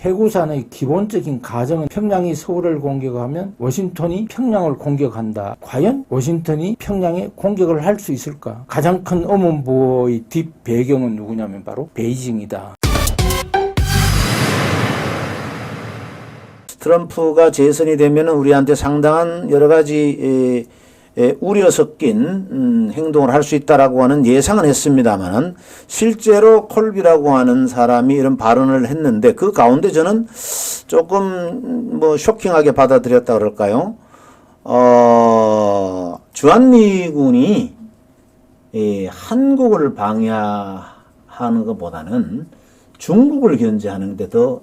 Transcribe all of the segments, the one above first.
해구산의 기본적인 가정은 평양이 서울을 공격하면 워싱턴이 평양을 공격한다. 과연 워싱턴이 평양에 공격을 할 수 있을까? 가장 큰 어문부의 뒷 배경은 누구냐면 바로 베이징이다. 트럼프가 재선이 되면 우리한테 상당한 여러 가지 우려 섞인 행동을 할 수 있다라고 하는 예상은 했습니다만은 실제로 콜비라고 하는 사람이 이런 발언을 했는데 그 가운데 저는 조금 뭐 쇼킹하게 받아들였다 그럴까요? 주한미군이 한국을 방해하는 것보다는 중국을 견제하는 데 더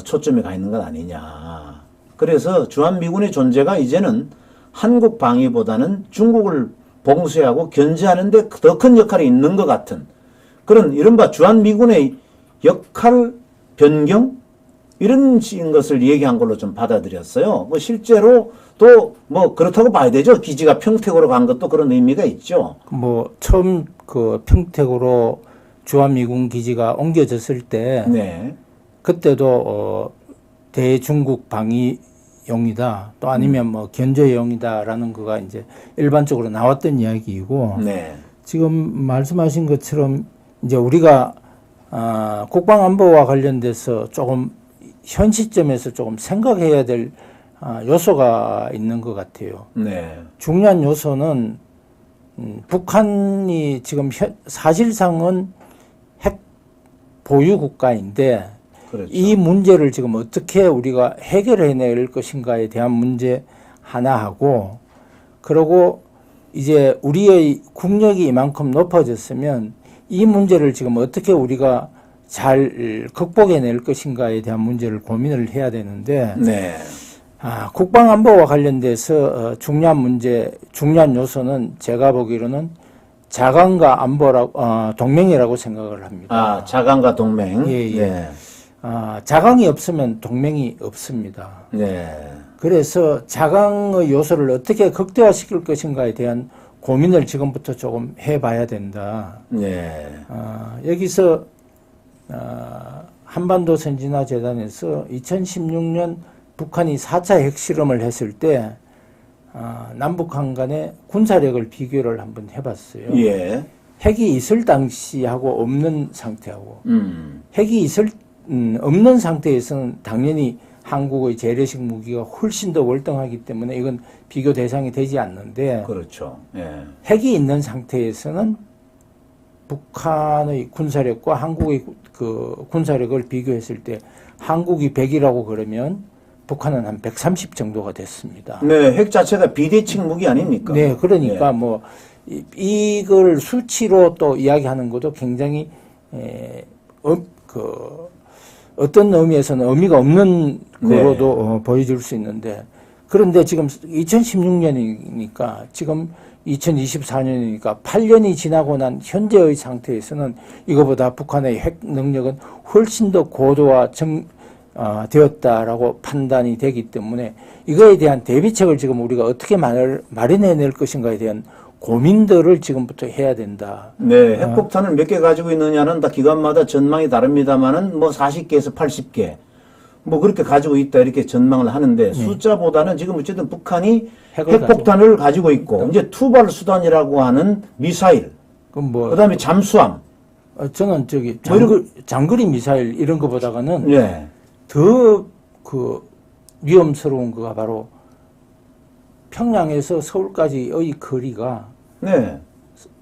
초점이 가 있는 것 아니냐. 그래서 주한미군의 존재가 이제는 한국 방위보다는 중국을 봉쇄하고 견제하는 데 더 큰 역할이 있는 것 같은 그런 이른바 주한미군의 역할 변경 이런 것을 얘기한 걸로 좀 받아들였어요. 뭐 실제로 또 뭐 그렇다고 봐야 되죠. 기지가 평택으로 간 것도 그런 의미가 있죠. 뭐 처음 그 평택으로 주한미군 기지가 옮겨졌을 때 네. 그때도 대중국 방위용이다. 또 아니면 뭐 견제용이다라는 거가 이제 일반적으로 나왔던 이야기이고 네. 지금 말씀하신 것처럼 이제 우리가 국방안보와 관련돼서 조금 현 시점에서 조금 생각해야 될 요소가 있는 것 같아요. 네. 중요한 요소는 북한이 지금 사실상은 핵 보유 국가인데 그렇죠. 이 문제를 지금 어떻게 우리가 해결해낼 것인가에 대한 문제 하나하고 그리고 이제 우리의 국력이 이만큼 높아졌으면 이 문제를 지금 어떻게 우리가 잘 극복해낼 것인가에 대한 문제를 고민을 해야 되는데 네. 국방안보와 관련돼서 중요한 문제, 중요한 요소는 제가 보기로는 자강과 안보라고 동맹이라고 생각을 합니다. 자강과 동맹. 예, 예. 네. 자강이 없으면 동맹이 없습니다. 네. 그래서 자강의 요소를 어떻게 극대화시킬 것인가에 대한 고민을 지금부터 조금 해봐야 된다. 네. 여기서 한반도 선진화 재단에서 2016년 북한이 4차 핵실험을 했을 때 남북한 간의 군사력을 비교를 한번 해봤어요. 예. 핵이 있을 당시하고 없는 상태하고 핵이 없는 상태에서는 당연히 한국의 재래식 무기가 훨씬 더 월등하기 때문에 이건 비교 대상이 되지 않는데 그렇죠. 예. 핵이 있는 상태에서는 북한의 군사력과 한국의 그 군사력을 비교했을 때 한국이 100이라고 그러면 북한은 한 130 정도가 됐습니다. 네, 핵 자체가 비대칭 무기 아닙니까? 네, 그러니까 뭐 이걸 수치로 또 이야기하는 것도 굉장히 어떤 의미에서는 의미가 없는 거로도 보여줄 수 있는데 그런데 지금 2016년이니까 지금 2024년이니까 8년이 지나고 난 현재의 상태에서는 이거보다 북한의 핵 능력은 훨씬 더 고도화 되었다라고 판단이 되기 때문에 이거에 대한 대비책을 지금 우리가 어떻게 마련해낼 것인가에 대한 고민들을 지금부터 해야 된다. 네, 핵폭탄을 몇 개 가지고 있느냐는 다 기관마다 전망이 다릅니다만은 뭐 40개에서 80개 뭐 그렇게 가지고 있다 이렇게 전망을 하는데 숫자보다는 지금 어쨌든 북한이 핵폭탄을 가지고 있고 이제 투발 수단이라고 하는 미사일, 그다음에 잠수함. 저는 장거리 미사일 이런 거보다는 네. 더 위험스러운 거가 바로 평양에서 서울까지의 거리가 네.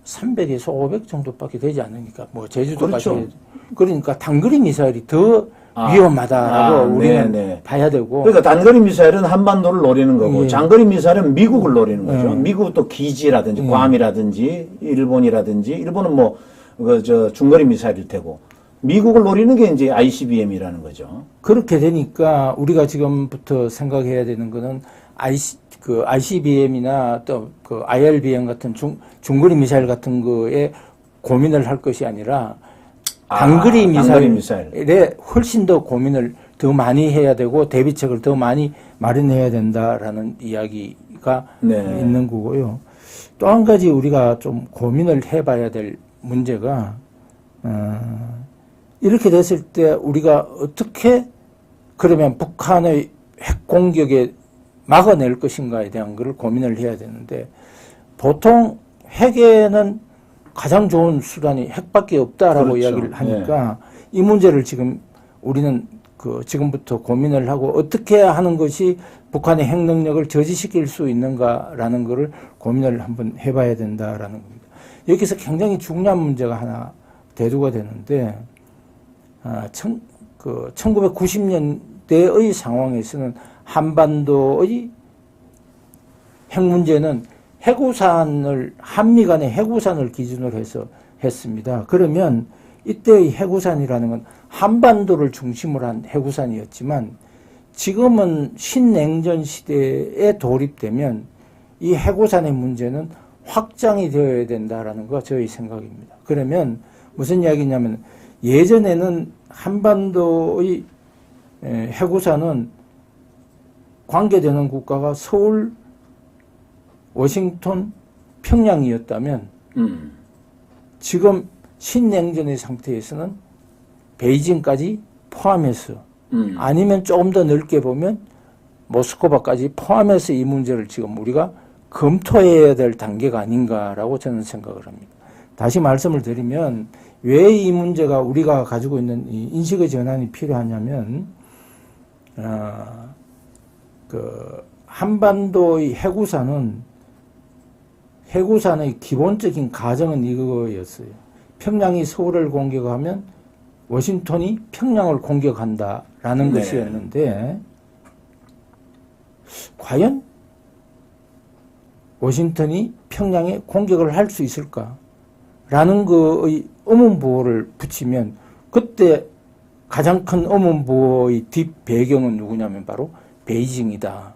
300에서 500 정도밖에 되지 않으니까 뭐 제주도까지 그렇죠. 그러니까 단거리 미사일이 더 위험하다라고 우리는 봐야 되고 그러니까 단거리 미사일은 한반도를 노리는 거고 장거리 미사일은 미국을 노리는 거죠. 미국 또 기지라든지 괌이라든지 일본은 뭐 중거리 미사일일 테고 미국을 노리는 게 이제 ICBM이라는 거죠. 그렇게 되니까 우리가 지금부터 생각해야 되는 거는 ICBM이나 또 그 IRBM 같은 중거리 미사일 같은 거에 고민을 할 것이 아니라 단거리 미사일에 훨씬 더 고민을 더 많이 해야 되고 대비책을 더 많이 마련해야 된다라는 이야기가 있는 거고요. 또 한 가지 우리가 좀 고민을 해봐야 될 문제가 이렇게 됐을 때 우리가 어떻게 그러면 북한의 핵 공격에 막아낼 것인가에 대한 것을 고민을 해야 되는데 보통 핵에는 가장 좋은 수단이 핵밖에 없다라고 그렇죠. 이야기를 하니까 이 문제를 지금 우리는 지금부터 고민을 하고 어떻게 하는 것이 북한의 핵 능력을 저지시킬 수 있는가라는 것을 고민을 한번 해봐야 된다라는 겁니다. 여기서 굉장히 중요한 문제가 하나 대두가 되는데 1990년대의 상황에서는 한반도의 핵 문제는 해구산을 한미 간의 해구산을 기준으로 해서 했습니다. 그러면 이때의 해구산이라는 건 한반도를 중심으로 한 해구산이었지만 지금은 신냉전 시대에 돌입되면 이 해구산의 문제는 확장이 되어야 된다라는 거 저희 생각입니다. 그러면 무슨 이야기냐면 예전에는 한반도의 해구산은 관계되는 국가가 서울, 워싱턴, 평양이었다면 지금 신냉전의 상태에서는 베이징까지 포함해서 아니면 조금 더 넓게 보면 모스크바까지 포함해서 이 문제를 지금 우리가 검토해야 될 단계가 아닌가라고 저는 생각을 합니다. 다시 말씀을 드리면 왜 이 문제가 우리가 가지고 있는 이 인식의 전환이 필요하냐면 한반도의 해구산의 기본적인 가정은 이거였어요. 평양이 서울을 공격하면 워싱턴이 평양을 공격한다라는 것이었는데 과연 워싱턴이 평양에 공격을 할 수 있을까라는 거의 의문부호를 붙이면 그때 가장 큰 의문부호의 뒷 배경은 누구냐면 바로 베이징이다.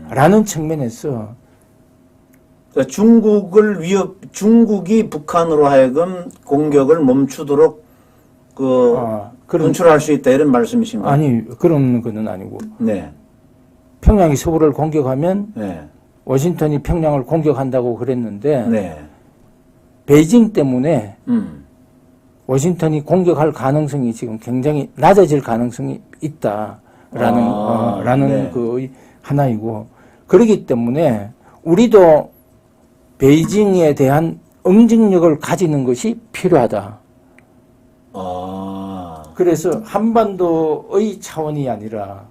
라는 측면에서 중국이 북한으로 하여금 공격을 멈추도록 연출할 수 있다 이런 말씀이신가요? 아니 그런 거는 아니고. 네. 평양이 서울을 공격하면 네. 워싱턴이 평양을 공격한다고 그랬는데 네. 베이징 베이징 때문에 워싱턴이 공격할 가능성이 지금 굉장히 낮아질 가능성이 있다라는 네. 그 하나이고 그렇기 때문에 우리도 베이징에 대한 응징력을 가지는 것이 필요하다. 그래서 한반도의 차원이 아니라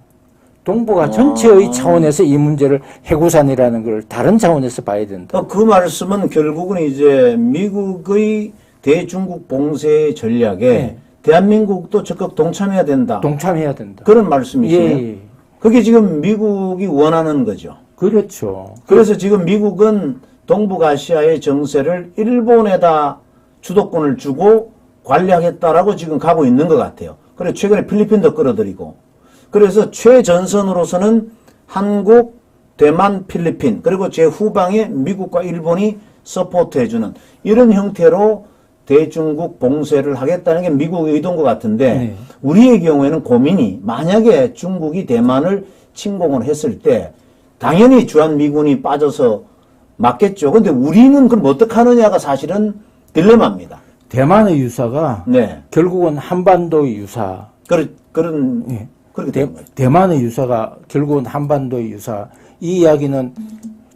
동북아 전체의 차원에서 이 문제를 해구산이라는 걸 다른 차원에서 봐야 된다. 그 말씀은 결국은 이제 미국의 대중국 봉쇄 전략에 대한민국도 적극 동참해야 된다. 동참해야 된다. 그런 말씀이시네요. 예. 그게 지금 미국이 원하는 거죠. 그렇죠. 그래서 지금 미국은 동북아시아의 정세를 일본에다 주도권을 주고 관리하겠다라고 지금 가고 있는 것 같아요. 그래서 최근에 필리핀도 끌어들이고. 그래서 최전선으로서는 한국, 대만, 필리핀 그리고 제 후방에 미국과 일본이 서포트해주는 이런 형태로 대중국 봉쇄를 하겠다는 게 미국의 의도인 것 같은데 네. 우리의 경우에는 고민이 만약에 중국이 대만을 침공을 했을 때 당연히 주한미군이 빠져서 맞겠죠. 근데 우리는 그럼 어떻게 하느냐가 사실은 딜레마입니다. 대만의 유사가 결국은 한반도의 유사. 그렇게 대만의 유사가 결국은 한반도의 유사. 이 이야기는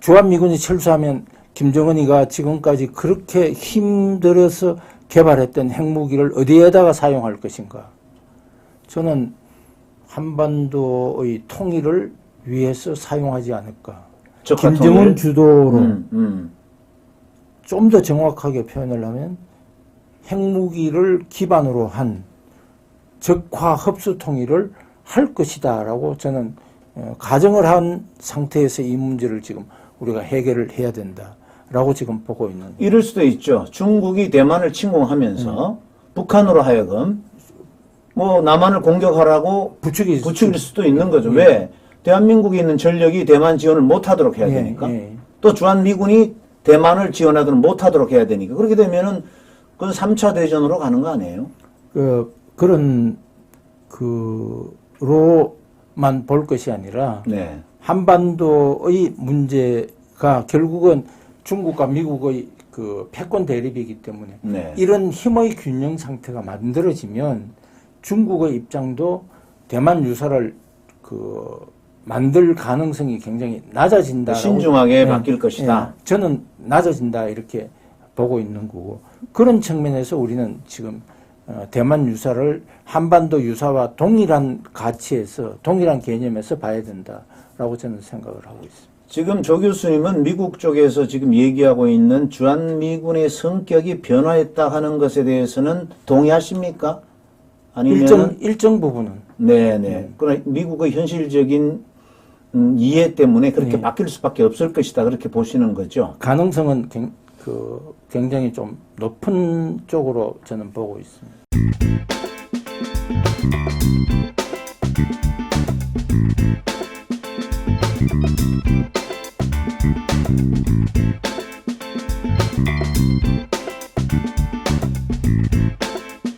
주한미군이 철수하면 김정은이가 지금까지 그렇게 힘들어서 개발했던 핵무기를 어디에다가 사용할 것인가. 저는 한반도의 통일을 위해서 사용하지 않을까. 김정은 통일? 주도로 좀 더 정확하게 표현을 하면 핵무기를 기반으로 한 적화 흡수 통일을 할 것이다라고 저는 가정을 한 상태에서 이 문제를 지금 우리가 해결을 해야 된다라고 지금 보고 있는. 이럴 수도 있죠. 중국이 대만을 침공하면서 북한으로 하여금 뭐 남한을 공격하라고 부추길 수도 있는 거죠. 왜? 대한민국에 있는 전력이 대만 지원을 못하도록 해야 되니까. 또 주한미군이 대만을 지원하도록 못하도록 해야 되니까. 그렇게 되면은 그건 3차 대전으로 가는 거 아니에요? 그런 로만 볼 것이 아니라 한반도의 문제가 결국은 중국과 미국의 그 패권 대립이기 때문에 이런 힘의 균형 상태가 만들어지면 중국의 입장도 대만 유사를 만들 가능성이 굉장히 낮아진다. 신중하게 바뀔 것이다. 저는 낮아진다 이렇게 보고 있는 거고 그런 측면에서 우리는 지금 대만 유사를 한반도 유사와 동일한 가치에서 동일한 개념에서 봐야 된다라고 저는 생각을 하고 있습니다. 지금 조 교수님은 미국 쪽에서 지금 얘기하고 있는 주한미군의 성격이 변화했다 하는 것에 대해서는 동의하십니까? 아니면 일정 부분은. 네네. 그러나 미국의 현실적인 이해 때문에 그렇게 바뀔 수밖에 없을 것이다. 그렇게 보시는 거죠. 가능성은 굉장히 좀 높은 쪽으로 저는 보고 있습니다.